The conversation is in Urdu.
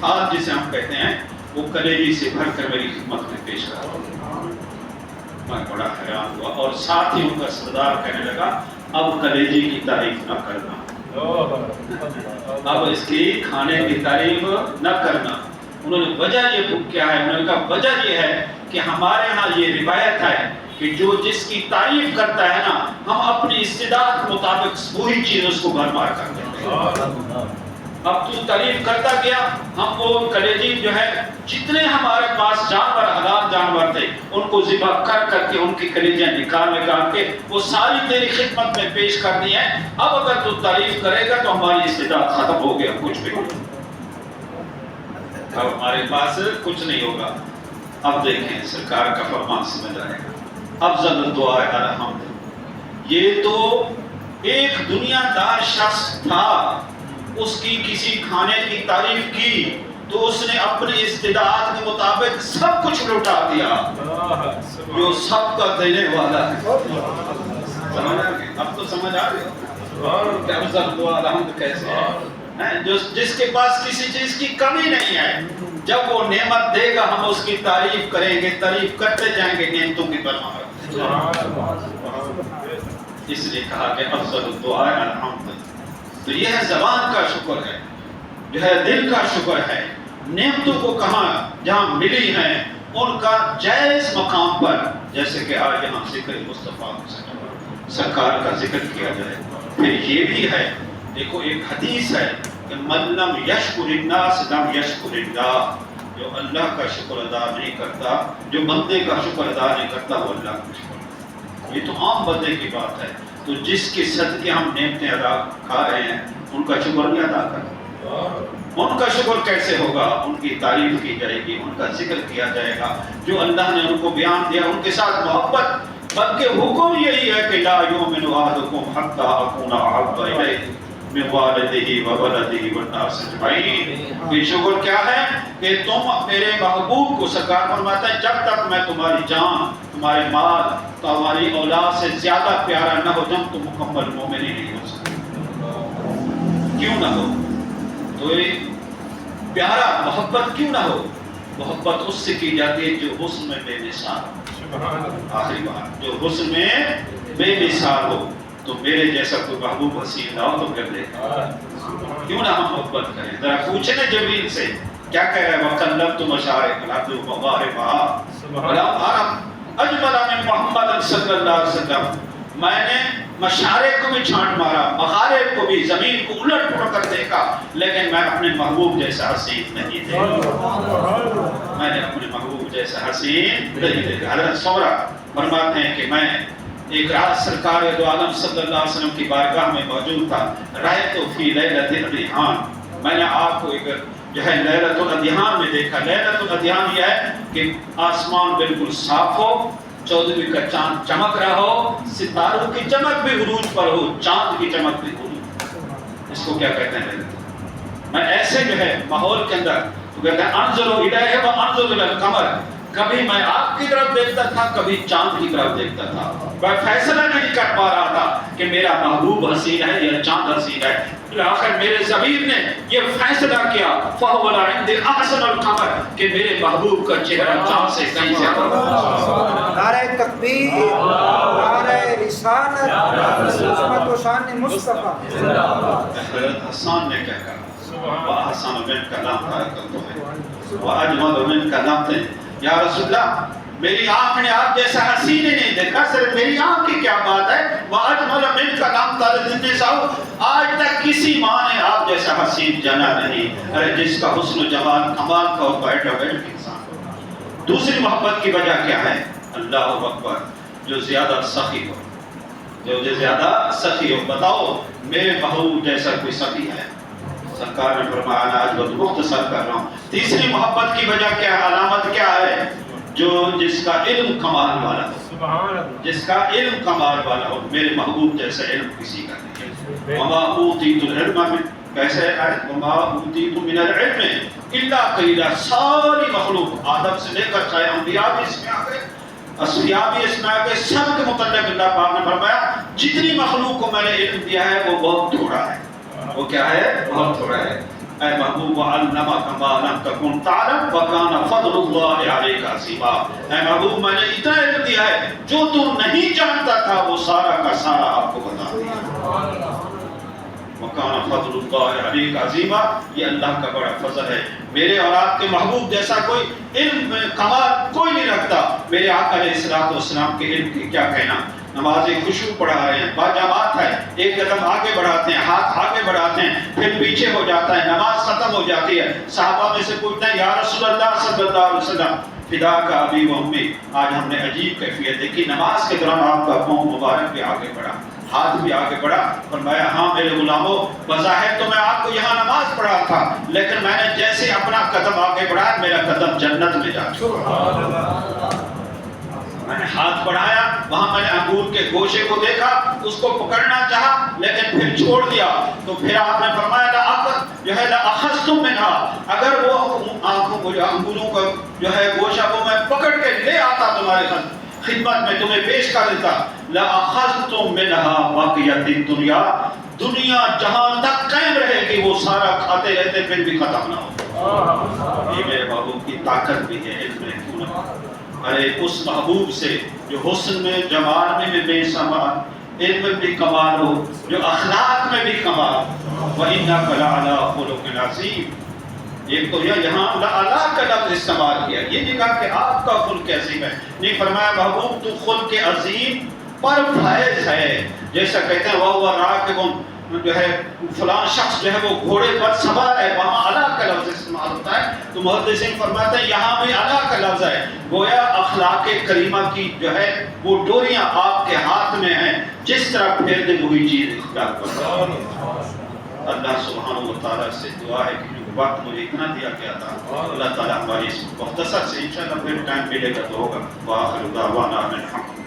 ہاتھ جسے ہم کہتے ہیں وہ کلیجی سے بھر کر میری خدمت میں پیش کرا. میں بڑا حیران ہوا اور ساتھ ہی ان کا سردار کہنے لگا اب کلیجی کی تعریف نہ کرنا, اب اس کی کھانے کی تعریف نہ کرنا. انہوں نے وجہ یہ کیا ہے؟ انہوں نے کہا وجہ یہ ہے کہ ہمارے ہاں یہ روایت ہے کہ جو جس کی تعریف کرتا ہے نا ہم اپنی استعداد کے مطابق وہی چیز اس کو بھرمار کر دیتے ہیں. اب تو تعریف کرتا گیا, ہم وہ کلیجی جو ہے جتنے ہمارے پاس جانور حلال جانور تھے ان کو ذبح کر کر کے ان کی کلیجیاں نکال کے وہ ساری تیری خدمت میں پیش کر دی ہیں. اب اگر تو تعریف کرے گا تو ہماری استعداد ختم ہو گیا, کچھ بھی اب ہمارے پاس کچھ نہیں ہوگا. اب دیکھیں سرکار کا فرمان سمجھ آئے گا. افضل الدعاء الحمد, یہ تو ایک دنیا دار شخص تھا, اس کی کسی کھانے کی تعریف کی تو اس نے اپنی استطاعت کے مطابق سب کچھ لوٹا دیا جو سب کا دینے والا ہے. سمجھ آ گئی؟ اب تو سمجھ آ رہی ہو کہ افضل الدعاء الحمد کیسے ہے؟ جس کے پاس کسی چیز کی کمی نہیں ہے, جب وہ نعمت دے گا ہم اس کی تعریف کریں گے, تعریف کرتے جائیں گے نعمتوں کی برمار. اس لیے کہا کہ افضل الدعاء الحمد. تو یہ ہے زبان کا شکر ہے, جو ہے دل کا شکر ہے. نعمتوں کو کہاں جہاں ملی ہیں ان کا جائز مقام پر, جیسے کہ آج یہاں ذکر مصطفیٰ سرکار کا ذکر کیا جائے. پھر یہ بھی ہے, دیکھو ایک حدیث ہے کہ من لم یشکر الناس لم یشکر اللہ, جو اللہ کا شکر ادا نہیں کرتا, جو بندے کا شکر ادا نہیں کرتا وہ اللہ کا شکر. یہ تو عام بندے کی بات ہے. تو جس کے صدقے ہم نعمتیں ادا کھا رہے ہیں ان کا شکر نہیں ادا کریں. ان کا شکر کیسے ہوگا؟ ان کی تعریف کی جائے گی, ان کا ذکر کیا جائے گا, جو اللہ نے ان کو بیان دیا ان کے ساتھ محبت. بلکہ حکم یہی ہے کہ لا یؤمن احدکم حتی اکون احب الیہ من والدہ وولدہ والناس اجمعین. یہ شکر کیا ہے کہ تم میرے محبوب کو, سرکار فرماتا ہے جب تک میں تمہاری جان, تمہارے مال, تمہاری اولاد سے زیادہ پیارا نہ ہو جب تم مکمل مومن ہی نہیں ہو سکتے. کیوں نہ ہو؟ تو یہ پیارا محبت کیوں نہ ہو؟ محبت اس سے کی جاتی ہے جو حسن میں بے مثال. آخری بات, جو حسن میں بے مثال ہو. تو میرے جیسا کوئی محبوب حسین نہ ہو تو پھر دیکھا کیوں نہ ہم محبت کریں. ذرا پوچھیں نا جبریل سے کیا کہہ رہا ہے, وَقَلَّبْتُ مَشَارِقَ الْأَرْضِ وَمَغَارِبَهَا وَلَمْ أَرَ أَجْمَلَ مِن مُحَمَّدٍ صلی اللہ علیہ وسلم. میں نے مشارق کو بھی چھانٹ مارا, مغارب کو بھی, زمین کو الٹ پلٹ کر دیکھا, لیکن میں اپنے محبوب جیسا حسین نہیں دیکھا. میں نے اپنے محبوب جیسا حسین نہیں دیکھا. حضرت سورہ فرماتے ہیں کہ میں ایک رات سرکار دو عالم صلی اللہ علیہ وسلم کی بارگاہ میں موجود تھا. رأیت فی لیلۃ الادحان, میں نے آپ کو ایک جو ہے لیلۃ الادحان میں دیکھا. لیلۃ الادحان یہ ہے کہ آسمان بالکل صاف ہو, 14ویں کا چاند چمک رہا ہو, ستاروں کی چمک بھی عروج پر ہو, چاند کی چمک بھی عروج. اس کو کیا کہتے ہیں لیلۃ. میں ایسے جو ہے ماحول کے اندر تو کہتے ہیں انظر الیہ وانظر الی القمر, کبھی میں آپ کی طرف دیکھتا تھا, کبھی چاند کی طرف دیکھتا تھا. میں فیصلہ نہیں کر پا رہا تھا کہ میرا محبوب حسین ہے یا چاند حسین ہے. آخر میرے ضمیر نے یہ فیصلہ کیا فَهُوَ عِنْدِي أَحْسَنُ الْقَمَرِ کہ میرے محبوب کا چہرہ چاند سے کہیں زیادہ. نعرہ تکبیر, نعرہ رسالت, عظمت و شان مصطفیٰ. حضرت حسان نے کیا کہا, وَأَحْسَنُ مِنْكَ لَمْ تَرَكَ وَأَجْمَلُ مِنْكَ لَمْ تَرَ. یا رسول اللہ, میری آنکھ نے آپ جیسا حسین نہیں دیکھا, صرف میری آنکھ کی کیا بات ہے. وَأَجْمَلَ مِنْكَ لَمْ تَلِدْ النِّسَاءُ, آج تک کسی ماں نے آپ جیسا حسین جنا نہیں. ارے جس کا حسن و جمال کمال کا ہو, بیٹھ انسان. دوسری محبت کی وجہ کیا ہے؟ اللہ اکبر, جو زیادہ سخی ہو, جو زیادہ سخی ہو. بتاؤ میرے محبوب جیسا کوئی سخی ہے؟ سرکار نے فرمایا, آج بہت مختصر کر رہا ہوں. تیسری محبت کی وجہ کیا ہے, علامت کیا ہے؟ جو جس کا علم کمال والا ہو, جس کا علم کمال والا ہو. میرے محبوب جیسا علم کسی کا نہیں ہے. وما اوتیت العلم من, کیسے ہے, وما اوتیت من العلم الا قلیلا. ساری مخلوق آدم سے لے کر چاہے انبیاء بھی اس میں آ گئے, اصفیاء بھی اس میں آ گئے, سب کے متعلق اللہ پاک نے فرمایا جتنی مخلوق کو میں نے علم دیا ہے وہ بہت تھوڑا ہے. وہ کیا ہے؟ بہت تھوڑا ہے. اے محبوب علمک ما لم تکن تعلم وکان فضل اللہ علیک عظیما، اے محبوب میں نے اتنا علم دیا ہے جو تو نہیں جانتا تھا وہ سارا کا سارا آپ کو بتا دیا، وکان فضل اللہ علیک عظیما، یہ اللہ کا بڑا فضل ہے۔ میرے اور آپ کے محبوب جیسا کوئی علم میں کمال کوئی نہیں رکھتا۔ میرے آقا علیہ الصلوۃ والسلام کے علم کی کیا کہنا، نماز خشوع پڑھا رہے ہیں، باجماعت ہے، ایک قدم آگے بڑھاتے ہیں، ہاتھ آگے بڑھاتے ہیں، پھر پیچھے ہو جاتا ہے، نماز ختم ہو جاتی ہے، صحابہ میں سے پوچھتے ہیں یا رسول اللہ صلی اللہ علیہ وسلم فدا کا ابی و امی، آج ہم نے عجیب کیفیت دیکھی، نماز کے دوران آپ کا پاؤں مبارک بھی آگے بڑھا، ہاتھ بھی آگے بڑھا، فرمایا ہاں میرے غلاموں، بظاہر تو میں آپ کو یہاں نماز پڑھا تھا، لیکن میں نے جیسے اپنا قدم آگے بڑھایا میرا قدم جنت میں جا چکا۔ میں نے ہاتھ بڑھایا، وہاں میں نے انگور کے گوشے کو دیکھا، اس کو پکڑنا چاہا لیکن پھر چھوڑ دیا، تو پھر آپ نے فرمایا لَأَخَذْتُم مِّنْهَا، اگر وہ آنکھوں کو انگوروں کا جو ہے گوشہ کو میں پکڑ کے لے آتا تمہارے خدمت میں تمہیں پیش کر دیتا، لَأَخَذْتُم مِّنْهَا بَقِيَتِ الدُّنْيَا، دنیا جہاں تک قائم رہے گی وہ سارا کھاتے رہتے پھر بھی ختم نہ ہو۔ یہ میرے محبوب کی طاقت بھی ہے علم میں، ارے اس محبوب سے جو حسن میں جمال میں بھی بے شمار، علم میں بھی کمال ہو، جو اخلاق میں بھی کمال، وَإِنَّكَ لَعَلَىٰ خُلُقٍ عَظِيمٍ، ایک تو یہاں لَعَلَىٰ کا لفظ استعمال کیا، یہ نہیں کہا کہ آپ کا خلق عظیم ہے، نہیں فرمایا محبوب تو خلق عظیم پر فائز ہے، جیسا کہتے ہیں وَهُوَ رَاكِبٌ، جو ہے فلان شخص جو ہے وہ گھوڑے پر سوار ہے، وہاں علا کا لفظ استعمال ہوتا ہے، تو محدثین فرماتے ہیں یہاں بھی علا کا لفظ ہے، گویا اخلاق کریمہ کی جو ہے وہ ڈوریاں آپ کے ہاتھ میں ہیں، جس طرح پھیر دے وہی چیز اختیار کرتا ہے۔ اللہ سبحانہ و تعالیٰ سے دعا ہے کہ جو وقت مجھے اتنا دیا گیا تھا اللہ تعالیٰ ہماری اس مختصر سے انشاءاللہ پھر ٹائم ملے گا تو ہوگا۔ وآخر دعوانا الحمد